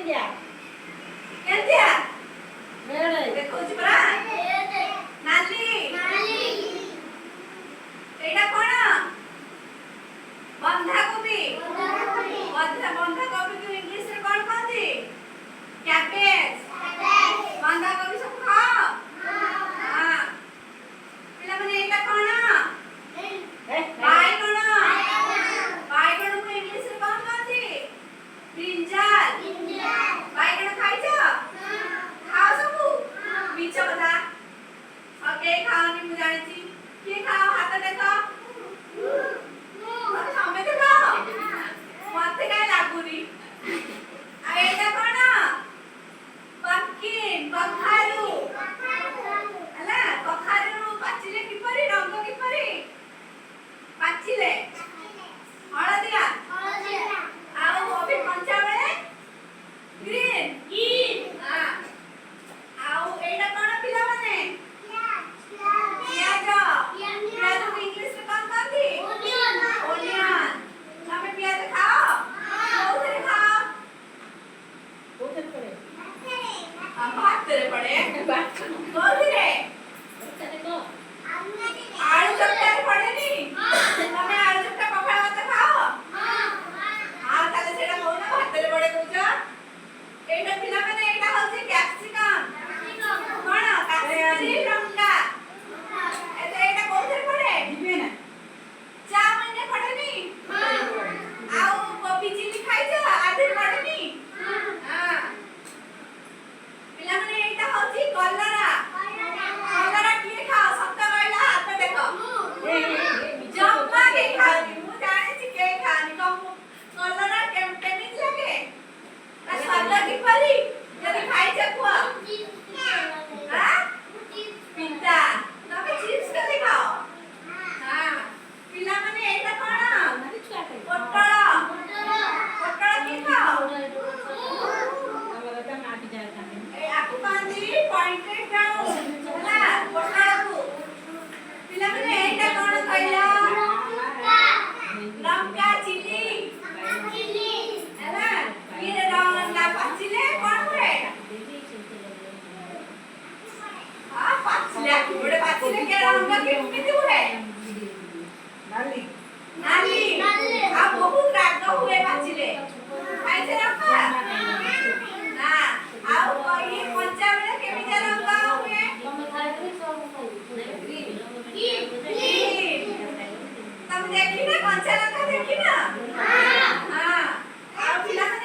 କେନ୍ତିଆ ଦେଖଉଛି ପରା ନାଲି ଏଇଟା କଣ ବନ୍ଧାକୋବି ବନ୍ଧାକୋବିକୁ ଇଂଲିଶରେ କଣ କହନ୍ତି କ୍ୟାବେଜ ବନ୍ଧାକୋବି ସବୁ ଖାଅ ହଁ ପିଲାମାନେ ଏଇଟା କଣ ବାଇଗଣକୁ ଇଂଲିଶରେ କଣ କହନ୍ତି ବ୍ରିଞ୍ଜାଲ ବାଇଗଣ ଖାଇଛ ଖାଅ ସବୁ ମିଛ କଥା ଆଉ କେହି ଖାଅନି ମୁଁ ଜାଣିଛି କିଏ ଖାଅ ହାତ ଦେଖ ସମସ୍ତେ ଖାଅ ମତେ କାହିଁ ଲାଗୁନି ଆଉ ଏଇଟା କଣ ପମ୍ପକିନ୍ କଖାରୁ ହେଲା କଖାରୁ ପାଚିଲେ କିପରି ରଙ୍ଗ କିପରି ପାଚିଲେ ହଳଦିଆ ଆଉ ଅଭି କଞ୍ଚା ବେଳେ ଗ୍ରୀନ ଆଉ ଏଇଟା କଣ ପିଲାମାନେ ପିଆଜକୁ ଇଂଲିଶରେ କଣ କହନ୍ତି ଓନିଅନ୍ ତମେ ପିଆଜ ଖାଅ କୋଉଥିରେ ଖାଅ ଭାତରେ ପଡେ କୋଉଥିରେ ଆଳୁ ଚକଟାରେ ପଡେନି ତମେ ଆଳୁ ଚକଟା ପଖାଳ ଭାତ ଖାଅ ଆଉ ତାହେଲେ ସେଇଟା କହୁନ ଭାତରେ ପଡେ କହୁଛ ଏଇଟା ପିଲାମାନେ ଏଇଟା ହଉଛି କ୍ୟାପ୍ସିକମ୍ କଣ କାଶ୍ମୀରୀ ଲଙ୍କା ଏଇଟା କୋଉଥିରେ ପଡେ ଚାଉମିନରେ ପଡେନି ଆଉ କୋବି ଚିଲି ଖାଇଛ ଆଧିରେ ପଡେନି ପିଲାମାନେ ଏଇଟା ହଉଛି କଲରା କିଏ ଖାଅ ସତ କହିଲା ହାତ ଦେଖ ଜମା କେହି ଖାଅନି ମୁଁ ଜାଣିଛି କେହି ଖାଅନି କଲରା କେମିତି ଲାଗେ ତା ସ୍ୱାଦ କିପରି ଯଦି ଖାଇଛ କୁହ ପିତା ତମେ ଚିପ୍ସ କରି ଖାଅ ପିଲାମାନେ ଏଇଟା କଣ ପୋଟଳ କିଏ ଖାଅ ଆକୁ କହନ୍ତି ପଏଣ୍ଟେଡ ବ୍ରାଉନ୍ ହେଲା ପୋଟଳକୁ ପିଲାମାନେ ଏଇଟା କଣ କହିଲ ଲଙ୍କା ଚିଲି ହେଲା ଇଏ ଲଙ୍କା ପାଚିଲେ କଣ ହୁଏ ପାଚିଲେ କେ ରଙ୍ଗ କେମିତି ହୁଏ ନାଲି ଆଉ ବହୁତ ରାଗ ହୁଏ ପାଚିଲେ ଖାଇছে ରଖ ନା ଆଉ ଇଏ କଞ୍ଚା ବେଳେ କେମିତି ରଙ୍ଗ ହୁଏ ତମେ ଦେଖିନା କଞ୍ଚା ଲଙ୍କା ଦେଖିନା ଆଉ ପିଲାମାନେ